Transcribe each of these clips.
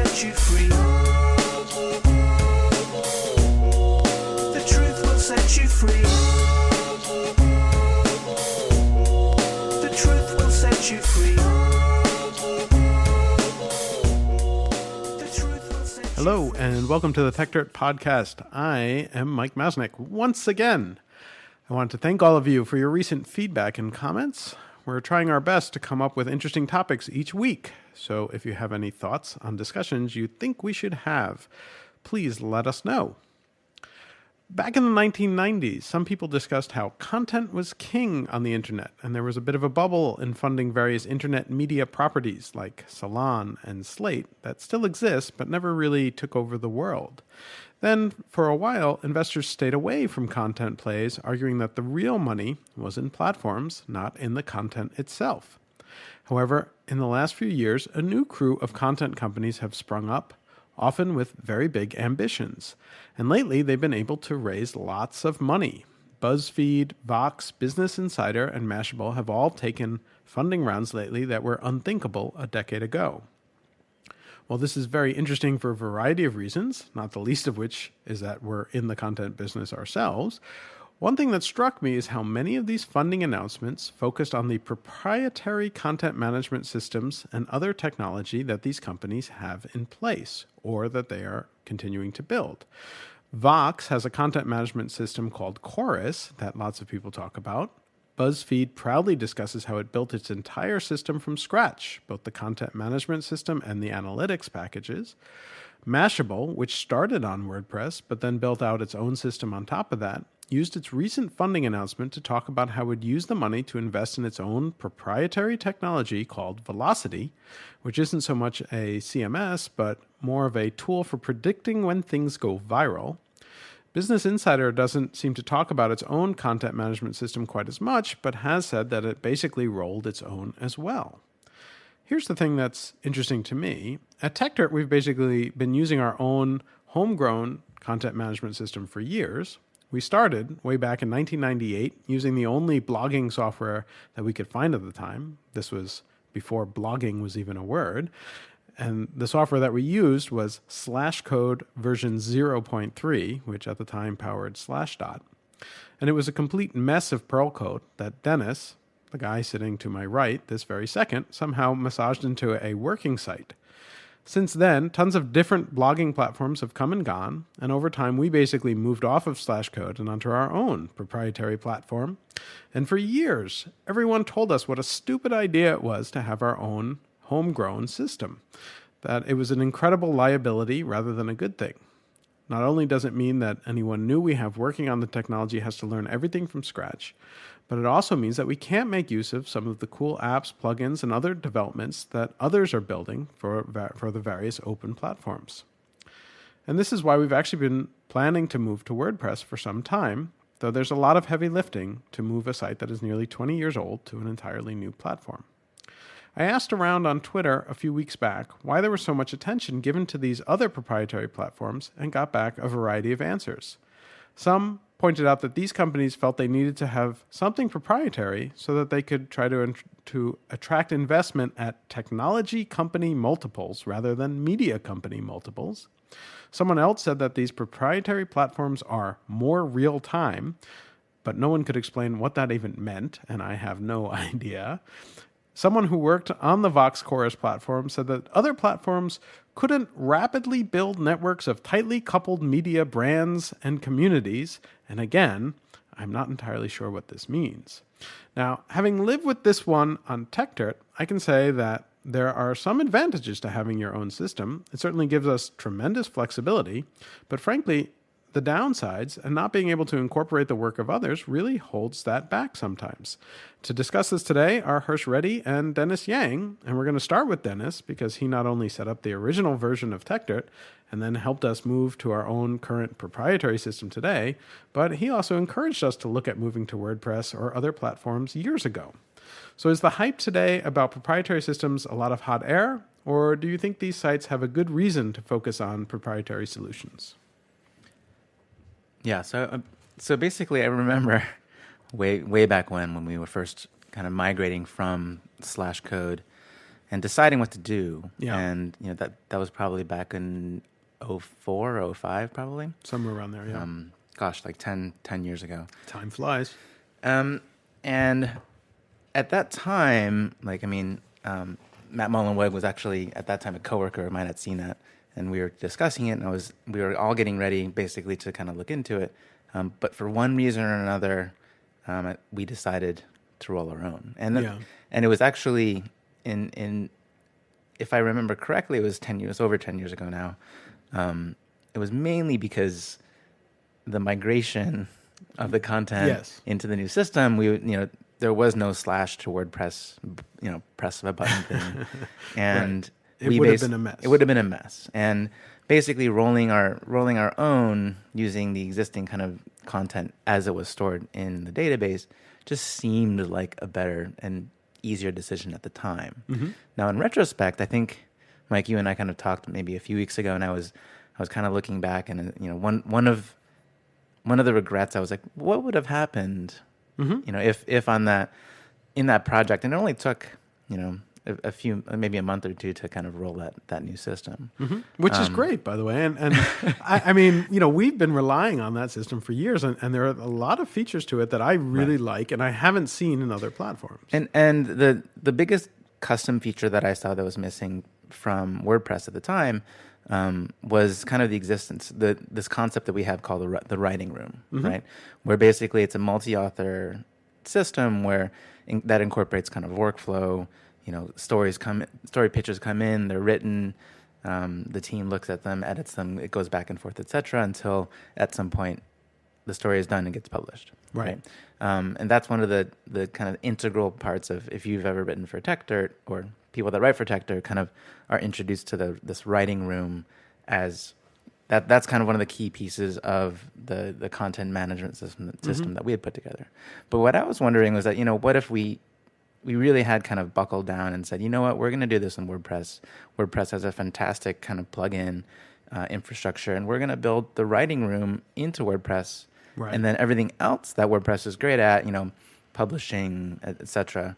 set you free. The truth will set you free. The truth will set you free. The truth will set you free. Hello, and welcome to the Tech Dirt Podcast. I am Mike Masnick once again. I want to thank all of you for your recent feedback and comments. We're trying our best to come up with interesting topics each week. So if you have any thoughts on discussions you think we should have, please let us know. Back in the 1990s, some people discussed how content was king on the internet, and there was a bit of a bubble in funding various internet media properties like Salon and Slate that still exist but never really took over the world. Then, for a while, investors stayed away from content plays, arguing that the real money was in platforms, not in the content itself. However, in the last few years, a new crew of content companies have sprung up, often with very big ambitions. And lately, they've been able to raise lots of money. BuzzFeed, Vox, Business Insider, and Mashable have all taken funding rounds lately that were unthinkable a decade ago. Well, this is very interesting for a variety of reasons, not the least of which is that we're in the content business ourselves. One thing that struck me is how many of these funding announcements focused on the proprietary content management systems and other technology that these companies have in place or that they are continuing to build. Vox has a content management system called Chorus that lots of people talk about. BuzzFeed proudly discusses how it built its entire system from scratch, both the content management system and the analytics packages. Mashable, which started on WordPress but then built out its own system on top of that, used its recent funding announcement to talk about how it would use the money to invest in its own proprietary technology called Velocity, which isn't so much a CMS, but more of a tool for predicting when things go viral. Business Insider doesn't seem to talk about its own content management system quite as much, but has said that it basically rolled its own as well. Here's the thing that's interesting to me. At Tech Dirt, we've basically been using our own homegrown content management system for years. We started way back in 1998 using the only blogging software that we could find at the time. This was before blogging was even a word. And the software that we used was Slashcode version 0.3, which at the time powered Slashdot. And it was a complete mess of Perl code that Dennis, the guy sitting to my right this very second, somehow massaged into a working site. Since then, tons of different blogging platforms have come and gone, and over time we basically moved off of Slashcode and onto our own proprietary platform. And for years, everyone told us what a stupid idea it was to have our own homegrown system, that it was an incredible liability rather than a good thing. Not only does it mean that anyone new we have working on the technology has to learn everything from scratch, but it also means that we can't make use of some of the cool apps, plugins, and other developments that others are building for the various open platforms. And this is why we've actually been planning to move to WordPress for some time, though there's a lot of heavy lifting to move a site that is nearly 20 years old to an entirely new platform. I asked around on Twitter a few weeks back why there was so much attention given to these other proprietary platforms and got back a variety of answers. Some pointed out that these companies felt they needed to have something proprietary so that they could try to attract investment at technology company multiples rather than media company multiples. Someone else said that these proprietary platforms are more real time, but no one could explain what that even meant, and I have no idea. Someone who worked on the Vox Chorus platform said that other platforms couldn't rapidly build networks of tightly coupled media brands and communities. And again, I'm not entirely sure what this means. Now, having lived with this one on Tech Dirt, I can say that there are some advantages to having your own system. It certainly gives us tremendous flexibility, but frankly, the downsides and not being able to incorporate the work of others really holds that back sometimes. To discuss this today are Hirsch Reddy and Dennis Yang, and we're going to start with Dennis because he not only set up the original version of Tech Dirt and then helped us move to our own current proprietary system today, but he also encouraged us to look at moving to WordPress or other platforms years ago. So is the hype today about proprietary systems a lot of hot air, or do you think these sites have a good reason to focus on proprietary solutions? Yeah, so basically I remember way back when we were first kind of migrating from Slashcode and deciding what to do. Yeah. And that was probably back in 04, 05 probably. Somewhere around there, yeah. Gosh, like 10 years ago. Time flies. And at that time, Matt Mullenweg was actually at that time a coworker of mine at CNET, and we were discussing it, and we were all getting ready basically to kind of look into it. But for one reason or another, we decided to roll our own. And it was actually in if I remember correctly, it was over 10 years ago now. It was mainly because the migration of the content into the new system, there was no / to WordPress, press of a button thing. And it would have been a mess. It would have been a mess. And basically rolling our own using the existing kind of content as it was stored in the database just seemed like a better and easier decision at the time. Mm-hmm. Now, in retrospect, I think, Mike, you and I kind of talked maybe a few weeks ago, and I was kind of looking back, and one of the regrets, I was like, what would have happened, if in that project, and it only took, a few, maybe a month or two to kind of roll that new system. Mm-hmm. Which is great, by the way. And I mean, we've been relying on that system for years, and there are a lot of features to it that I really like, and I haven't seen in other platforms. And the biggest custom feature that I saw that was missing from WordPress at the time was kind of the existence, this concept that we have called the writing room, right? Where basically it's a multi-author system where that incorporates kind of workflow. Story pitches come in, they're written, the team looks at them, edits them, it goes back and forth, etc., until at some point the story is done and gets published. Right. And that's one of the kind of integral parts of, if you've ever written for TechDirt, or people that write for TechDirt kind of are introduced to this writing room as that's kind of one of the key pieces of the content management system that we had put together. But what I was wondering was that, what if we really had kind of buckled down and said, you know what, we're going to do this in WordPress. WordPress has a fantastic kind of plugin infrastructure, and we're going to build the writing room into WordPress. Right. And then everything else that WordPress is great at, publishing, etc.,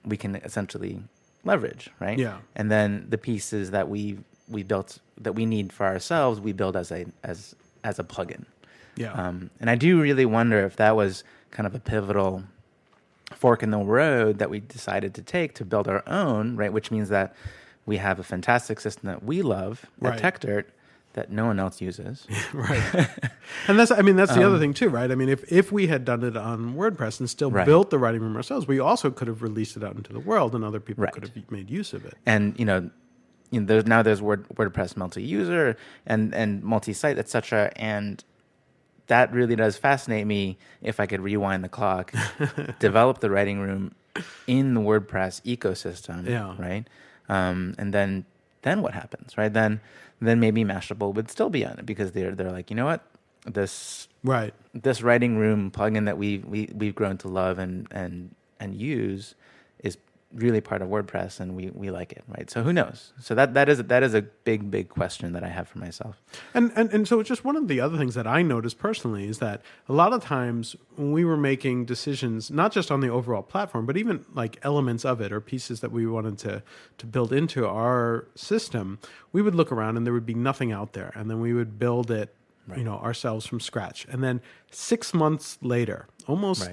we can essentially leverage, right? Yeah. And then the pieces that we built that we need for ourselves, we build as a plugin. Yeah. And I do really wonder if that was kind of a pivotal fork in the road that we decided to take to build our own, right? Which means that we have a fantastic system that we love at TechDirt that no one else uses. Right. And that's the other thing too, right? I mean, if we had done it on WordPress and still built the writing room ourselves, we also could have released it out into the world, and other people could have made use of it. And there's WordPress multi-user and multi-site, etc. And that really does fascinate me. If I could rewind the clock, develop the writing room in the WordPress ecosystem, right? And then what happens, right? Then maybe Mashable would still be on it, because they're like, you know what, this writing room plugin that we've grown to love and use is really part of WordPress, and we like it, right? So who knows? So that is a big question that I have for myself. And so just one of the other things that I noticed personally is that a lot of times when we were making decisions, not just on the overall platform, but even like elements of it or pieces that we wanted to build into our system, we would look around and there would be nothing out there, and then we would build it ourselves from scratch. And then 6 months later, almost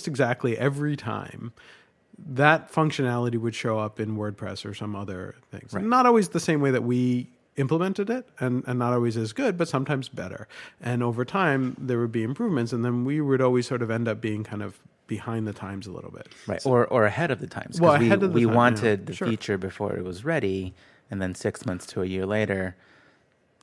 exactly every time, that functionality would show up in WordPress or some other things. Right. Not always the same way that we implemented it, and not always as good, but sometimes better. And over time, there would be improvements, and then we would always sort of end up being kind of behind the times a little bit. Right, so, or ahead of the times. Well, ahead of the we time, wanted the feature before it was ready, and then 6 months to a year later,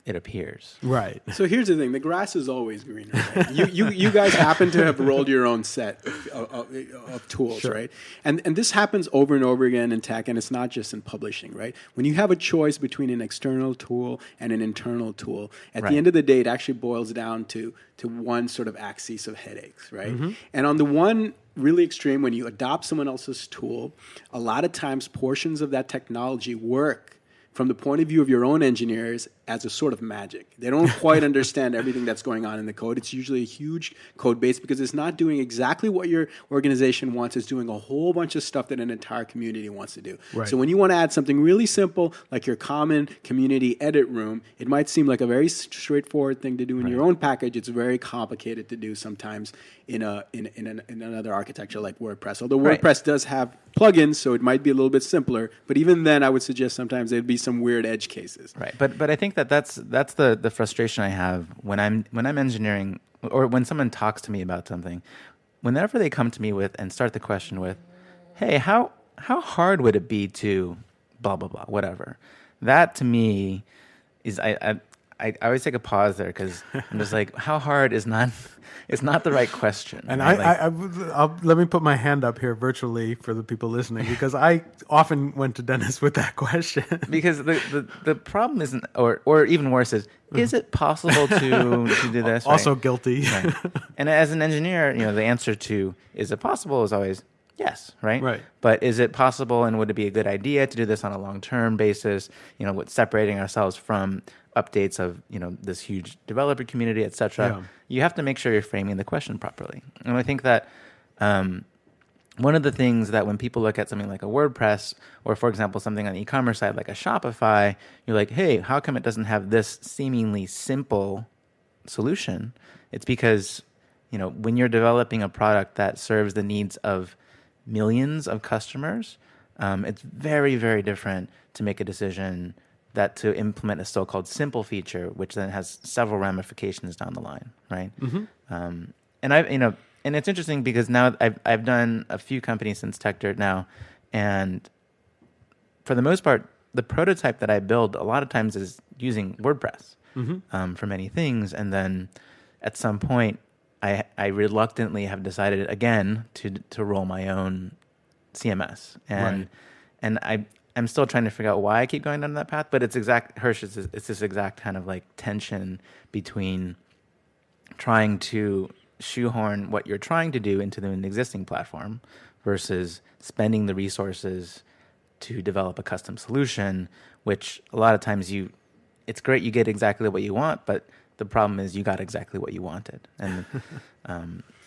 it appears. Right. So here's the thing: the grass is always greener. Right? you guys happen to have rolled your own set of tools, right? And this happens over and over again in tech, and it's not just in publishing, right? When you have a choice between an external tool and an internal tool, at the end of the day, it actually boils down to one sort of axis of headaches, right? Mm-hmm. And on the one really extreme, when you adopt someone else's tool, a lot of times portions of that technology work from the point of view of your own engineers as a sort of magic. They don't quite understand everything that's going on in the code. It's usually a huge code base because it's not doing exactly what your organization wants. It's doing a whole bunch of stuff that an entire community wants to do. Right. So when you want to add something really simple, like your common community edit room, it might seem like a very straightforward thing to do in your own package. It's very complicated to do sometimes in another architecture like WordPress. Although WordPress does have plugins, so it might be a little bit simpler. But even then, I would suggest sometimes there'd be some weird edge cases. Right, but I think that's the frustration I have when I'm engineering, or when someone talks to me about something. Whenever they come to me with and start the question with, "Hey, how hard would it be to blah blah blah whatever?" That to me is I always take a pause there because I'm just like, how hard is not. It's not the right question. And right? I'll let me put my hand up here virtually for the people listening, because I often went to Dennis with that question. Because the problem isn't, or even worse is it possible to do this? Also right? guilty. Right. And as an engineer, the answer to is it possible is always yes, right? Right. But is it possible, and would it be a good idea to do this on a long-term basis? With separating ourselves from updates of this huge developer community, et cetera. Yeah. You have to make sure you're framing the question properly. And I think that one of the things that when people look at something like a WordPress, or for example something on the e-commerce side like a Shopify, you're like, hey, how come it doesn't have this seemingly simple solution? It's because when you're developing a product that serves the needs of millions of customers, it's very, very different to make a decision that to implement a so-called simple feature, which then has several ramifications down the line, right? Mm-hmm. And it's interesting because now I've done a few companies since TechDirt now, and for the most part, the prototype that I build a lot of times is using WordPress for many things, and then at some point, I reluctantly have decided again to roll my own CMS, and I'm still trying to figure out why I keep going down that path, but it's this exact kind of like tension between trying to shoehorn what you're trying to do into an existing platform versus spending the resources to develop a custom solution, which a lot of times it's great you get exactly what you want, but the problem is you got exactly what you wanted, and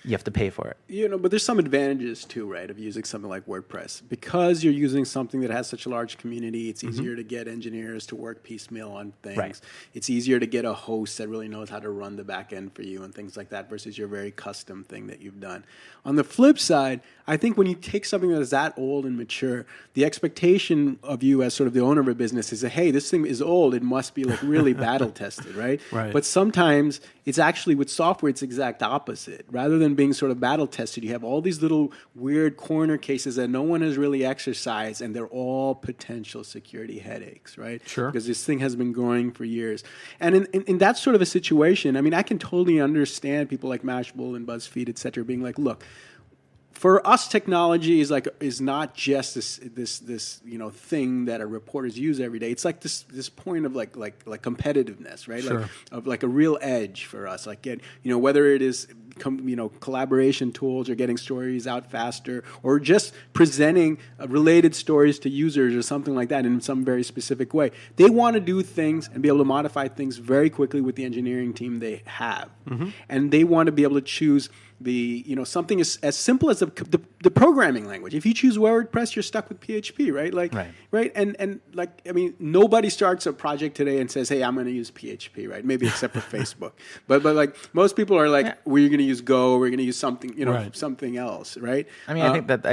you have to pay for it. But there's some advantages too, right, of using something like WordPress. Because you're using something that has such a large community, it's easier to get engineers to work piecemeal on things. Right. It's easier to get a host that really knows how to run the back end for you and things like that versus your very custom thing that you've done. On the flip side, I think when you take something that is that old and mature, the expectation of you as sort of the owner of a business is that, hey, this thing is old, it must be like really battle tested, right? Right. But sometimes it's actually, with software, it's the exact opposite. Rather than being sort of battle tested, you have all these little weird corner cases that no one has really exercised, and they're all potential security headaches, right? Sure. Because this thing has been growing for years. And in that sort of a situation, I mean, I can totally understand people like Mashable and BuzzFeed, et cetera, being like, look, for us, technology is not just this thing that our reporters use every day. It's like this point of like competitiveness, right? Sure. Like a real edge for us. Like whether it is collaboration tools or getting stories out faster, or just presenting related stories to users or something like that in some very specific way. They want to do things and be able to modify things very quickly with the engineering team they have, and they want to be able to choose something as simple as the programming language. If you choose WordPress, you're stuck with PHP, right? Right? And nobody starts a project today and says, "Hey, I'm going to use PHP," right? Maybe except for Facebook. But like most people are like, "We're going to use Go. We're going to use something, something else," right? I mean, I think that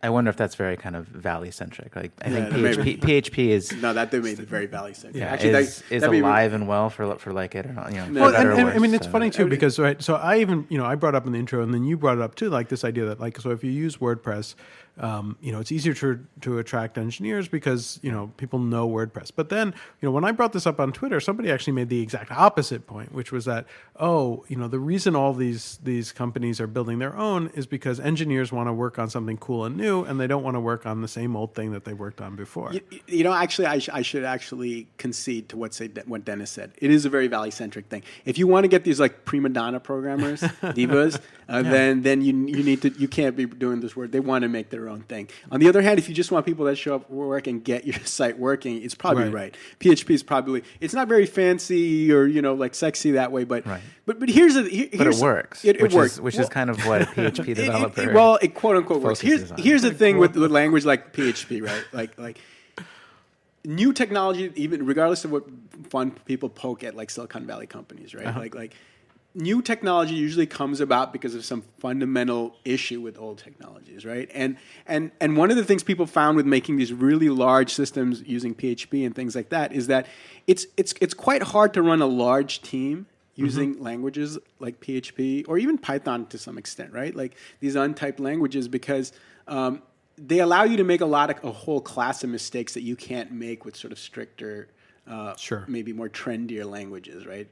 I wonder if that's very kind of Valley centric. Like I think PHP is that they made it very Valley centric. Yeah, actually, is alive and well for like it or not. Well, and I mean, it's funny too because right. So I even I brought up in the intro, and then you brought it up too, like this idea that like so if you use WordPress, it's easier to attract engineers because people know WordPress. But then when I brought this up on Twitter, somebody actually made the exact opposite point, which was that the reason all these companies are building their own is because engineers want to work on something cool and new. new, and they don't want to work on the same old thing that they worked on before. Actually, I should actually concede to what Dennis said. It is a very Valley-centric thing. If you want to get these like prima donna programmers, divas, then you can't be doing this work. They want to make their own thing. On the other hand, if you just want people that show up, work, and get your site working, it's probably right. PHP is probably, it's not very fancy or like sexy that way, but but here's but it works. It works, which is kind of what a PHP developer. It quote unquote works. Here's the thing with language like PHP, right? Like new technology, even regardless of what fun people poke at, like Silicon Valley companies, right? Like new technology usually comes about because of some fundamental issue with old technologies, right? And one of the things people found with making these really large systems using PHP and things like that is that it's quite hard to run a large team using languages like PHP or even Python to some extent, right? Like these untyped languages, because they allow you to make a whole class of mistakes that you can't make with sort of stricter, maybe more trendier languages, right?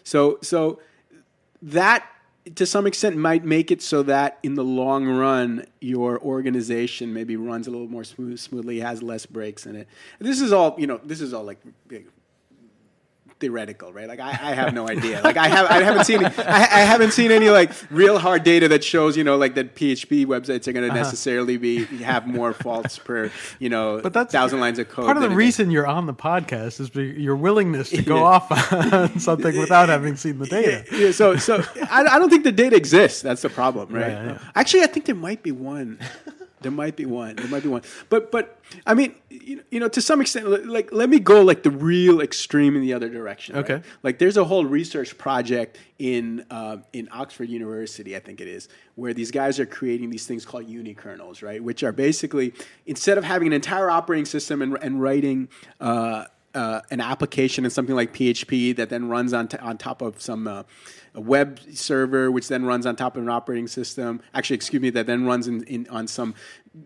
So that to some extent might make it so that in the long run your organization maybe runs a little more smoothly, has less breaks in it. This is all like theoretical, right? Like I have no idea. Like I haven't seen any like real hard data that shows like that PHP websites are going to necessarily have more faults per but that's 1,000 lines of code. Part of the reason you're on the podcast is your willingness to go off on something without having seen the data. Yeah, so I don't think the data exists. That's the problem, right? Yeah. Actually, I think there might be one. There might be one. But I mean, to some extent, like let me go like the real extreme in the other direction. Okay. Right? Like there's a whole research project in Oxford University, I think it is, where these guys are creating these things called unikernels, right? Which are basically, instead of having an entire operating system and writing an application in something like PHP that then runs on top of some a web server, which then runs on top of an operating system. Actually, excuse me, that then runs on some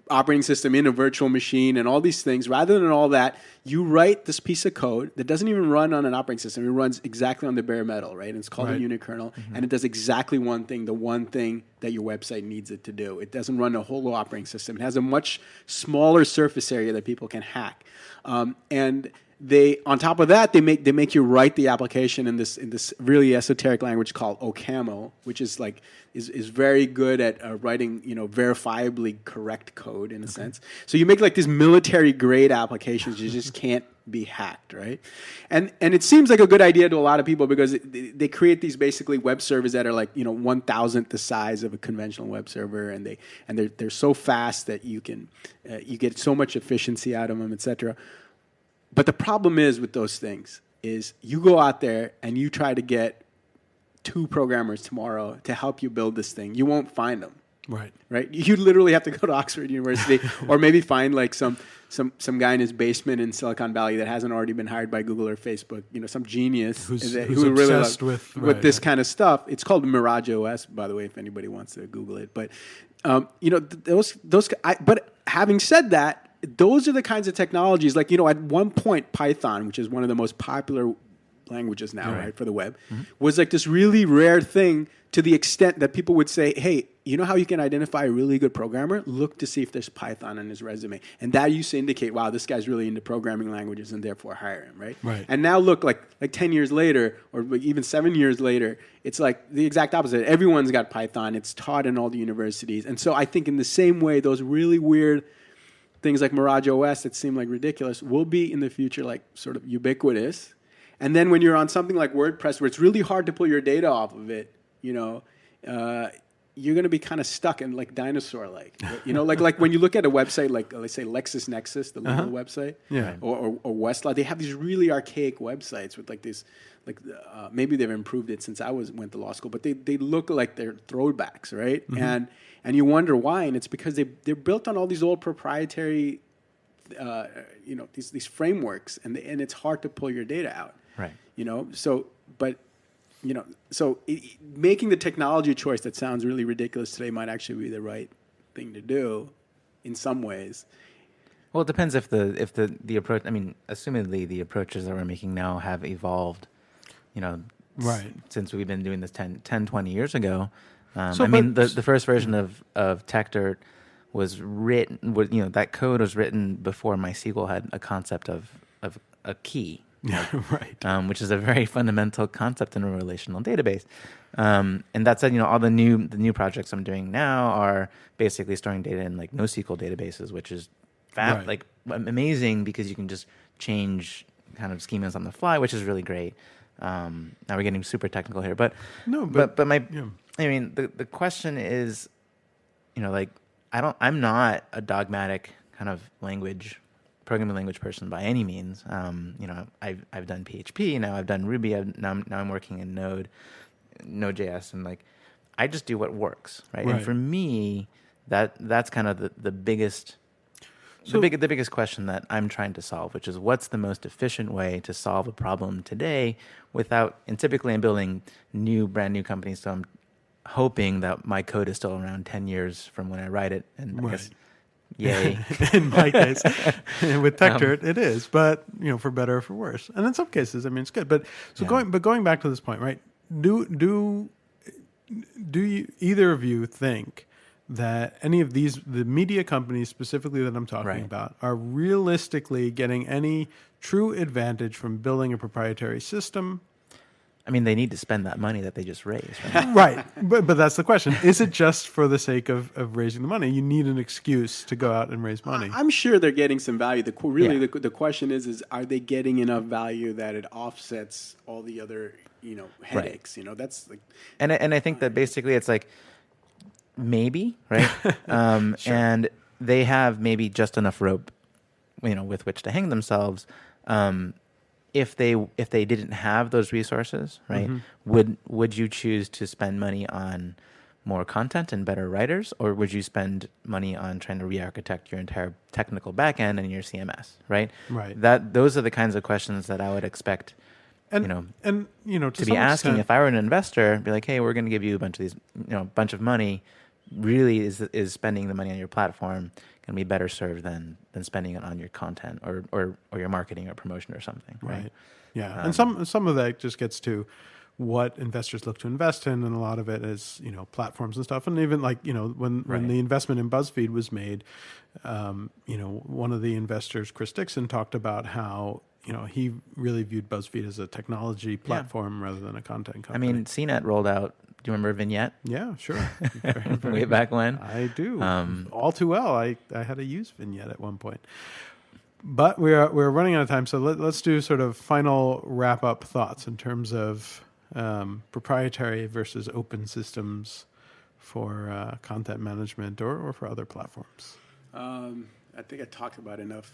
operating system in a virtual machine and all these things. Rather than all that, you write this piece of code that doesn't even run on an operating system. It runs exactly on the bare metal, right? And it's called a unikernel, and it does exactly one thing, the one thing that your website needs it to do. It doesn't run a whole operating system. It has a much smaller surface area that people can hack, and they, on top of that, they make you write the application in this really esoteric language called OCaml, which is very good at writing verifiably correct code in a sense. So you make like these military grade applications you just can't be hacked, right? And it seems like a good idea to a lot of people because they create these basically web servers that are like 1,000th the size of a conventional web server, and they're so fast that you get so much efficiency out of them, etc. But the problem is with those things is you go out there and you try to get 2 programmers tomorrow to help you build this thing. You won't find them. Right. You literally have to go to Oxford University or maybe find like some guy in his basement in Silicon Valley that hasn't already been hired by Google or Facebook. Some genius who's really obsessed with this kind of stuff. It's called Mirage OS, by the way, if anybody wants to Google it. But but having said that, those are the kinds of technologies, like, at one point, Python, which is one of the most popular languages now, right, for the web, was like this really rare thing to the extent that people would say, hey, you know how you can identify a really good programmer? Look to see if there's Python on his resume. And that used to indicate, wow, this guy's really into programming languages and therefore hire him, right? And now look, like 10 years later, or even 7 years later, it's like the exact opposite. Everyone's got Python. It's taught in all the universities. And so I think in the same way, those really weird things like Mirage OS that seem like ridiculous will be in the future like sort of ubiquitous. And then when you're on something like WordPress where it's really hard to pull your data off of it, you're going to be kind of stuck in like dinosaur-like. Like when you look at a website like, let's say, LexisNexis, the little website, or Westlaw, they have these really archaic websites with like these, maybe they've improved it since I went to law school, but they look like they're throwbacks, right? And you wonder why, and it's because they're built on all these old proprietary, these frameworks, and it's hard to pull your data out, right? Making the technology choice that sounds really ridiculous today might actually be the right thing to do, in some ways. Well, it depends if the approach. I mean, assumedly the approaches that we're making now have evolved, since we've been doing this 10, 20 years ago. The first version of TechDirt was written. That code was written before MySQL had a concept of a key. Right. Which is a very fundamental concept in a relational database. And that said, all the new projects I'm doing now are basically storing data in like NoSQL databases, which is Right. like amazing because you can just change kind of schemas on the fly, which is really great. Now we're getting super technical here, but No, but my yeah. I mean the question is, I'm not a dogmatic kind of programming language person by any means. I've done PHP, now I've done Ruby, now I'm working in Node.js, and like I just do what works, right? Right. And for me, that's kind of the biggest the biggest question that I'm trying to solve, which is what's the most efficient way to solve a problem today and typically I'm building brand new companies, so I'm hoping that my code is still around 10 years from when I write it, and I guess yay. In my case, with TechDirt, it is, but for better or for worse. And in some cases, I mean, it's good. But going back to this point, right? Do you either of you think that any of the media companies specifically that I'm talking about are realistically getting any true advantage from building a proprietary system? I mean, they need to spend that money that they just raised, right? Right. But that's the question. Is it just for the sake of raising the money? You need an excuse to go out and raise money. I'm sure they're getting some value. The question is are they getting enough value that it offsets all the other headaches? Right. That's like, and I think that basically it's like maybe, right? Sure. And they have maybe just enough rope, with which to hang themselves. If they didn't have those resources, right, would you choose to spend money on more content and better writers, or would you spend money on trying to re-architect your entire technical backend and your CMS, right? Right. Those are the kinds of questions that I would expect, to be asking if I were an investor. Be like, hey, we're going to give you a bunch of these, bunch of money. Really, is spending the money on your platform going to be better served than spending it on your content or your marketing or promotion or something, right? Yeah, and some of that just gets to what investors look to invest in, and a lot of it is platforms and stuff, and even like when the investment in BuzzFeed was made, one of the investors, Chris Dixon, talked about how he really viewed BuzzFeed as a technology platform rather than a content company. I mean, CNET rolled out. Do you remember Vignette? Yeah, sure. Way back when? I do. All too well. I had to use Vignette at one point. But we're running out of time, so let's do sort of final wrap-up thoughts in terms of proprietary versus open systems for content management or for other platforms. I think I talked about enough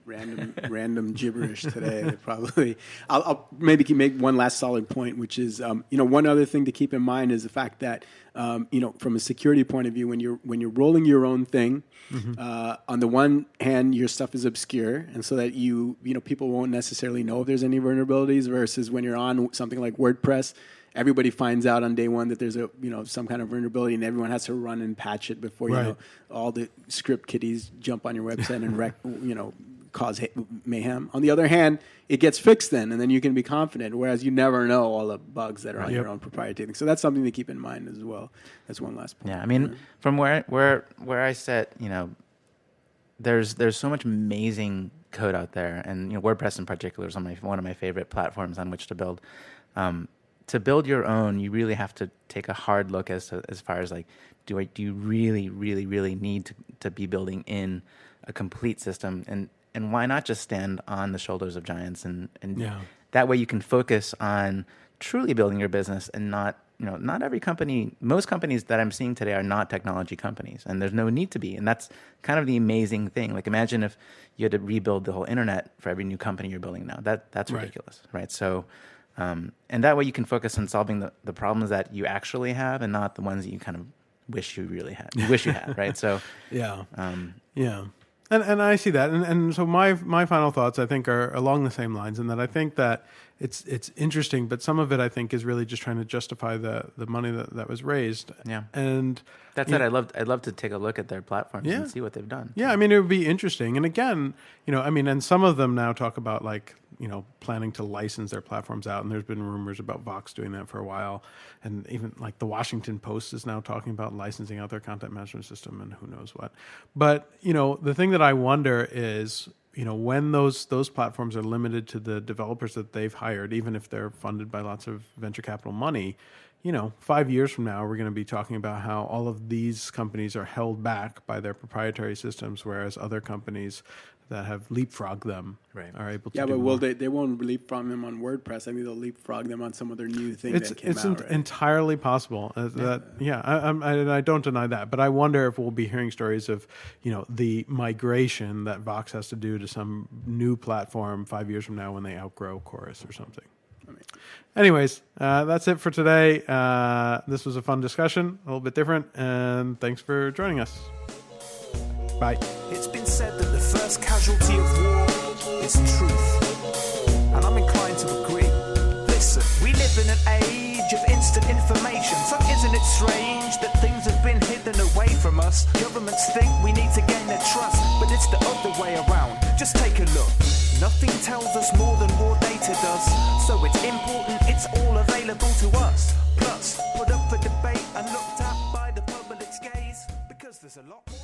random gibberish today. Probably, I'll maybe make one last solid point, which is, one other thing to keep in mind is the fact that, from a security point of view, when you're rolling your own thing, on the one hand, your stuff is obscure, and so that people won't necessarily know if there's any vulnerabilities. Versus when you're on something like WordPress, everybody finds out on day one that there's some kind of vulnerability, and everyone has to run and patch it before all the script kiddies jump on your website and wreck, cause mayhem. On the other hand, it gets fixed then, and then you can be confident, whereas you never know all the bugs that are on your own proprietary thing. So that's something to keep in mind as well. That's one last point. Yeah, I mean, from where I sit, there's so much amazing code out there, and WordPress in particular is one of my favorite platforms on which to build. To build your own, you really have to take a hard look as far as like, do you really, really, really need to be building in a complete system, and why not just stand on the shoulders of giants and that way you can focus on truly building your business and not every company, most companies that I'm seeing today are not technology companies, and there's no need to be. And that's kind of the amazing thing. Like imagine if you had to rebuild the whole internet for every new company you're building now. That's ridiculous, right? So, and that way you can focus on solving the problems that you actually have and not the ones that you kind of wish you had, right? So, yeah. And I see that, and so my final thoughts I think are along the same lines, in that I think that it's interesting, but some of it I think is really just trying to justify the money that was raised. Yeah, and that's it. I'd love to take a look at their platforms and see what they've done. Yeah, I mean it would be interesting, and again, and some of them now talk about like planning to license their platforms out. And there's been rumors about Vox doing that for a while. And even like the Washington Post is now talking about licensing out their content management system and who knows what. But, the thing that I wonder is, when those platforms are limited to the developers that they've hired, even if they're funded by lots of venture capital money, 5 years from now, we're going to be talking about how all of these companies are held back by their proprietary systems, whereas other companies that have leapfrogged them are able to. Yeah, do but more. they won't leapfrog them on WordPress. I think they'll leapfrog them on some other new thing that came out. Right? Entirely possible. I don't deny that, but I wonder if we'll be hearing stories of the migration that Vox has to do to some new platform 5 years from now when they outgrow Chorus or something. Anyways, that's it for today. This was a fun discussion, a little bit different, and thanks for joining us. Bye. It's been said that the first casualty of war is truth, and I'm inclined to agree. Listen, we live in an age of instant information, so isn't it strange that things have been hidden away from us? Governments think we need to gain their trust, but it's the other way around. Just take a look. Nothing tells us more than raw data does, so it's important it's all available to us. Plus, put up for debate and looked at by the public's gaze, because there's a lot more